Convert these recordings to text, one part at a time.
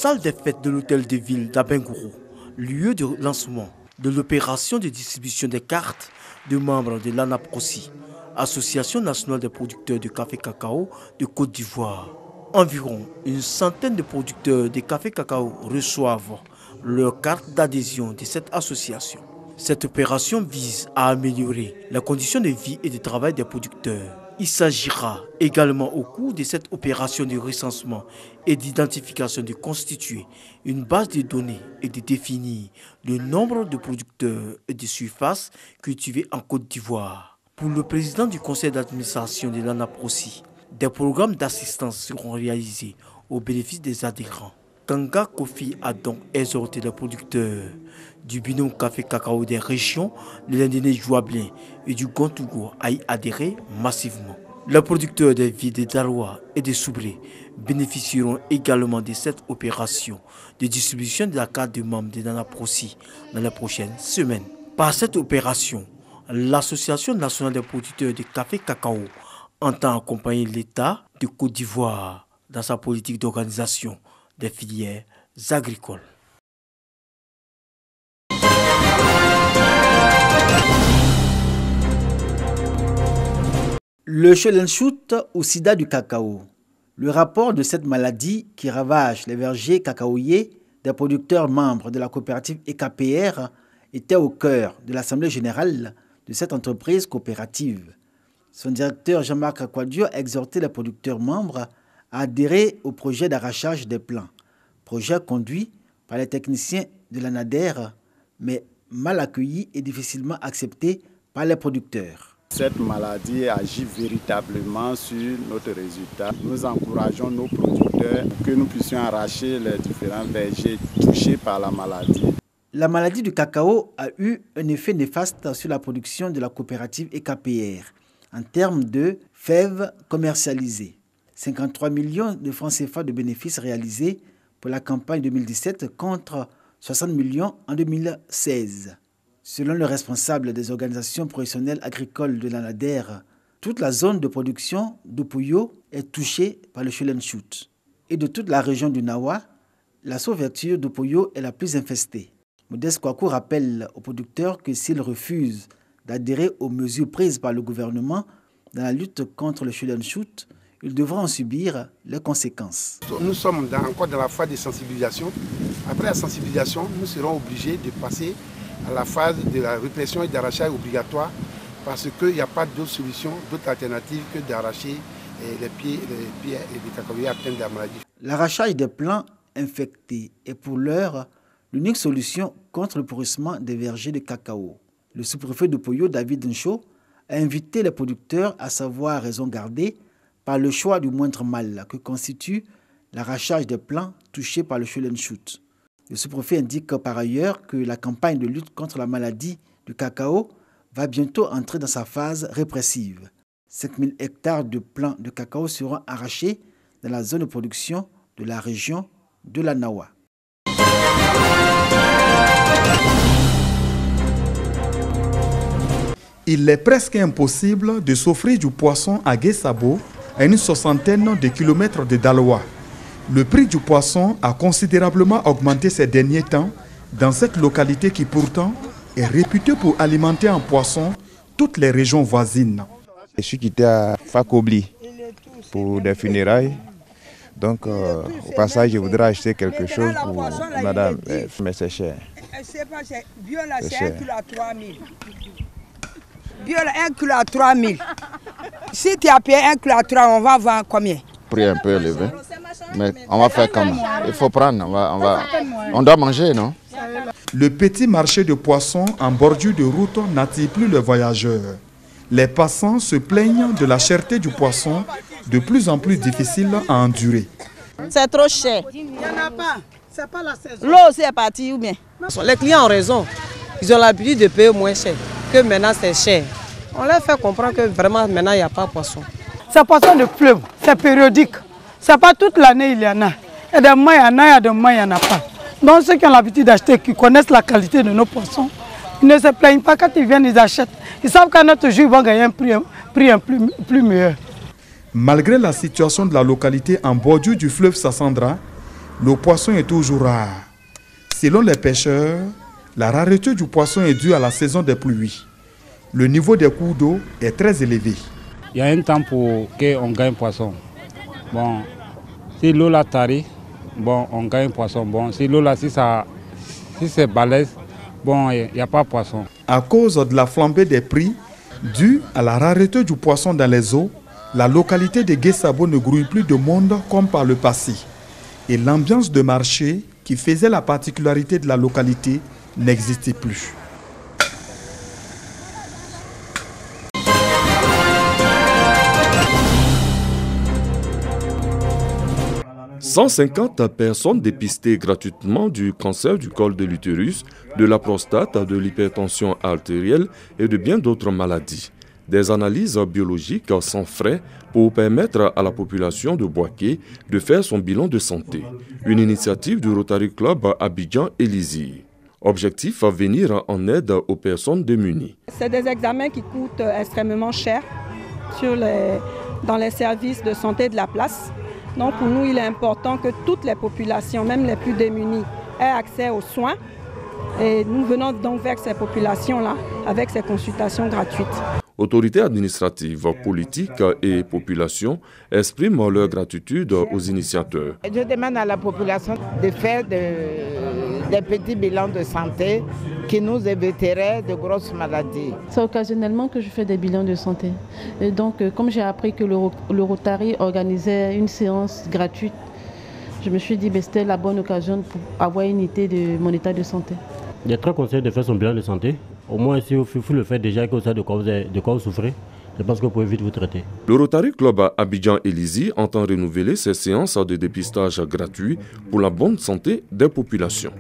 salle des fêtes de l'hôtel de ville d'Abengourou, lieu de lancement de l'opération de distribution des cartes de membres de l'ANAPROSI, Association nationale des producteurs de café cacao de Côte d'Ivoire. Environ une centaine de producteurs de café cacao reçoivent leur carte d'adhésion de cette association. Cette opération vise à améliorer les conditions de vie et de travail des producteurs. Il s'agira également au cours de cette opération de recensement et d'identification de constituer une base de données et de définir le nombre de producteurs et de surfaces cultivées en Côte d'Ivoire. Pour le président du conseil d'administration de l'ANAPROSI, des programmes d'assistance seront réalisés au bénéfice des adhérents. Kanga Kofi a donc exhorté les producteurs du binôme café-cacao des régions de l'Indéné-Jouablin et du Gontougo à y adhérer massivement. Les producteurs des villes de Daroua et de Soubré bénéficieront également de cette opération de distribution de la carte de membre de l'ANAPROSI dans les prochaines semaines. Par cette opération, l'Association nationale des producteurs de café-cacao entend accompagner l'État de Côte d'Ivoire dans sa politique d'organisation des filières agricoles. Le Shoot au sida du cacao. Le rapport de cette maladie qui ravage les vergers cacaoyers des producteurs membres de la coopérative EKPR était au cœur de l'Assemblée générale de cette entreprise coopérative. Son directeur Jean-Marc Akwadio a exhorté les producteurs membres à adhérer au projet d'arrachage des plants, projet conduit par les techniciens de l'ANADER, mais mal accueilli et difficilement accepté par les producteurs. Cette maladie agit véritablement sur notre résultat. Nous encourageons nos producteurs pour que nous puissions arracher les différents vergers touchés par la maladie. La maladie du cacao a eu un effet néfaste sur la production de la coopérative EKPR en termes de fèves commercialisées. 53 millions de francs CFA de bénéfices réalisés pour la campagne 2017 contre 60 millions en 2016. Selon le responsable des organisations professionnelles agricoles de l'ANADER, toute la zone de production d'Upuyo est touchée par le Shoot. Et de toute la région du Nawa, la sous-ouverture d'Upuyo est la plus infestée. Modeste Kouakou rappelle aux producteurs que s'ils refusent d'adhérer aux mesures prises par le gouvernement dans la lutte contre le Shoot, ils devront en subir les conséquences. Nous sommes encore dans la phase de sensibilisation. Après la sensibilisation, nous serons obligés de passer à la phase de la répression et d'arrachage obligatoire parce qu'il n'y a pas d'autre solution, d'autre alternative que d'arracher les pieds et les cacaoyers atteints de la maladie. L'arrachage des plants infectés est pour l'heure l'unique solution contre le pourrissement des vergers de cacao. Le sous-préfet de Poyo, David Ncho, a invité les producteurs à savoir raison garder par le choix du moindre mal que constitue l'arrachage des plants touchés par le Shoot. Le sous-préfet indique par ailleurs que la campagne de lutte contre la maladie du cacao va bientôt entrer dans sa phase répressive. 5000 hectares de plants de cacao seront arrachés dans la zone de production de la région de la Nawa. Il est presque impossible de s'offrir du poisson à Guessabo, à une soixantaine de kilomètres de Daloa. Le prix du poisson a considérablement augmenté ces derniers temps dans cette localité qui pourtant est réputée pour alimenter en poisson toutes les régions voisines. Je suis quitté à Fakobli pour des funérailles. Donc au passage, je voudrais acheter quelque chose pour madame, mais c'est cher. C'est un kilo à 3 000. Biola, 1 kilo à 3 000. Si tu as payé 1 kilo à 3 000, on va vendre combien? Prix un peu élevé. Mais on va faire comment? Il faut prendre, on doit manger, non? Le petit marché de poissons en bordure de route n'attire plus les voyageurs. Les passants se plaignent de la cherté du poisson, de plus en plus difficile à endurer. C'est trop cher. Il n'y en a pas. C'est pas la saison. L'eau aussi est partie ou bien? Les clients ont raison. Ils ont l'habitude de payer moins cher. Que maintenant c'est cher. On leur fait comprendre que vraiment maintenant il n'y a pas de poisson. C'est poisson de fleuve, c'est périodique. C'est pas toute l'année il y en a. Et des mois il y en a, et des mois il n'y en a pas. Donc ceux qui ont l'habitude d'acheter, qui connaissent la qualité de nos poissons, ils ne se plaignent pas quand ils viennent, ils achètent. Ils savent qu'à notre jour, ils vont gagner un prix plus meilleur. Malgré la situation de la localité en bordure du fleuve Sassandra, le poisson est toujours rare. Selon les pêcheurs, la rareté du poisson est due à la saison des pluies. Le niveau des cours d'eau est très élevé. Il y a un temps pour qu'on gagne poisson. Bon, si l'eau là tarie, bon, on gagne poisson. Bon, si l'eau là, si c'est balèze, bon, il n'y a pas poisson. À cause de la flambée des prix, due à la rareté du poisson dans les eaux, la localité de Guessabo ne grouille plus de monde comme par le passé. Et l'ambiance de marché qui faisait la particularité de la localité n'existait plus. « 150 personnes dépistées gratuitement du cancer du col de l'utérus, de la prostate, de l'hypertension artérielle et de bien d'autres maladies. Des analyses biologiques sans frais pour permettre à la population de Bouaké de faire son bilan de santé. Une initiative du Rotary Club Abidjan-Élysée. Objectif, venir en aide aux personnes démunies. C'est des examens qui coûtent extrêmement cher dans les services de santé de la place. Donc pour nous, il est important que toutes les populations, même les plus démunies, aient accès aux soins. Et nous venons donc vers ces populations-là avec ces consultations gratuites. Autorités administratives, politiques et populations expriment leur gratitude aux initiateurs. Je demande à la population de faire des petits bilans de santé qui nous éviteraient de grosses maladies. C'est occasionnellement que je fais des bilans de santé. Et donc, comme j'ai appris que le Rotary organisait une séance gratuite, je me suis dit que c'était la bonne occasion pour avoir une idée de mon état de santé. Il est très conseillé de faire son bilan de santé. Au moins, si vous le faites déjà, que vous savez de quoi vous souffrez, je pense que vous pouvez vite vous traiter. Le Rotary Club Abidjan-Élysée entend renouveler ses séances de dépistage gratuits pour la bonne santé des populations.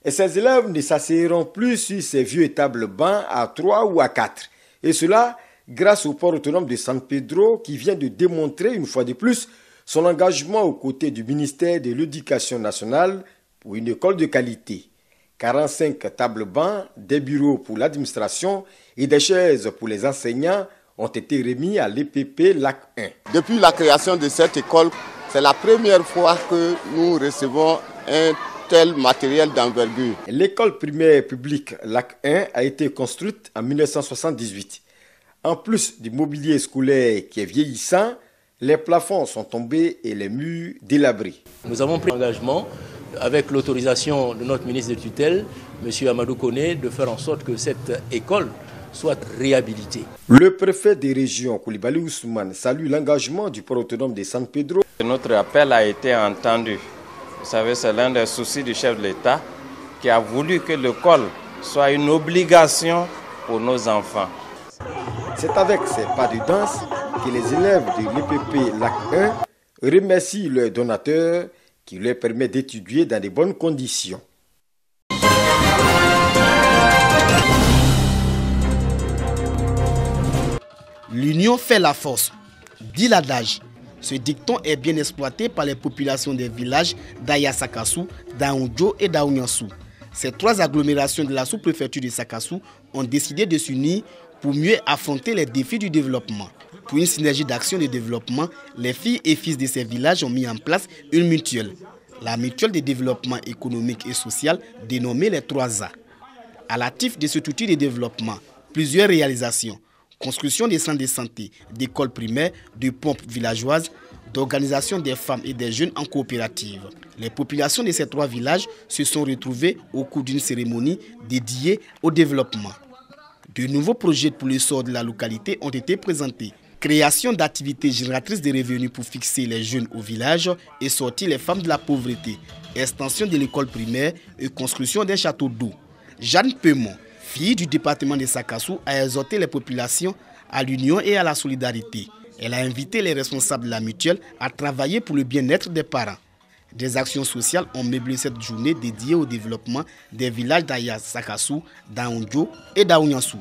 Et ces élèves ne s'asseyeront plus sur ces vieux tables bancs à 3 ou à 4. Et cela grâce au port autonome de San Pedro qui vient de démontrer une fois de plus son engagement aux côtés du ministère de l'Éducation nationale pour une école de qualité. 45 tables bancs, des bureaux pour l'administration et des chaises pour les enseignants ont été remis à l'EPP Lac 1. Depuis la création de cette école, c'est la première fois que nous recevons un tel matériel d'envergure. L'école primaire publique Lac 1 a été construite en 1978. En plus du mobilier scolaire qui est vieillissant, les plafonds sont tombés et les murs délabrés. Nous avons pris l'engagement, avec l'autorisation de notre ministre de tutelle, M. Amadou Koné, de faire en sorte que cette école soit réhabilitée. Le préfet des régions, Koulibaly Ousmane, salue l'engagement du port autonome de San Pedro. Notre appel a été entendu. Vous savez, c'est l'un des soucis du chef de l'État qui a voulu que l'école soit une obligation pour nos enfants. C'est avec ces pas de danse que les élèves de l'EPP Lac 1 remercient leurs donateurs qui leur permettent d'étudier dans de bonnes conditions. L'union fait la force, dit l'adage. Ce dicton est bien exploité par les populations des villages d'Aya-Sakassou, d'Aoundjo et d'Aounyansou. Ces trois agglomérations de la sous-préfecture de Sakassou ont décidé de s'unir pour mieux affronter les défis du développement. Pour une synergie d'action de développement, les filles et fils de ces villages ont mis en place une mutuelle. La mutuelle de développement économique et social dénommée les 3A. À l'actif de cet outil de développement, plusieurs réalisations. Construction des centres de santé, d'écoles primaires, de pompes villageoises, d'organisation des femmes et des jeunes en coopérative. Les populations de ces trois villages se sont retrouvées au cours d'une cérémonie dédiée au développement. De nouveaux projets pour l'essor de la localité ont été présentés. Création d'activités génératrices de revenus pour fixer les jeunes au village et sortir les femmes de la pauvreté. Extension de l'école primaire et construction d'un château d'eau. Jeanne Peumont, fille du département de Sakassou, a exhorté les populations à l'union et à la solidarité. Elle a invité les responsables de la mutuelle à travailler pour le bien-être des parents. Des actions sociales ont meublé cette journée dédiée au développement des villages d'Aya Sakassou, d'Aoundjo et d'Aounyansou.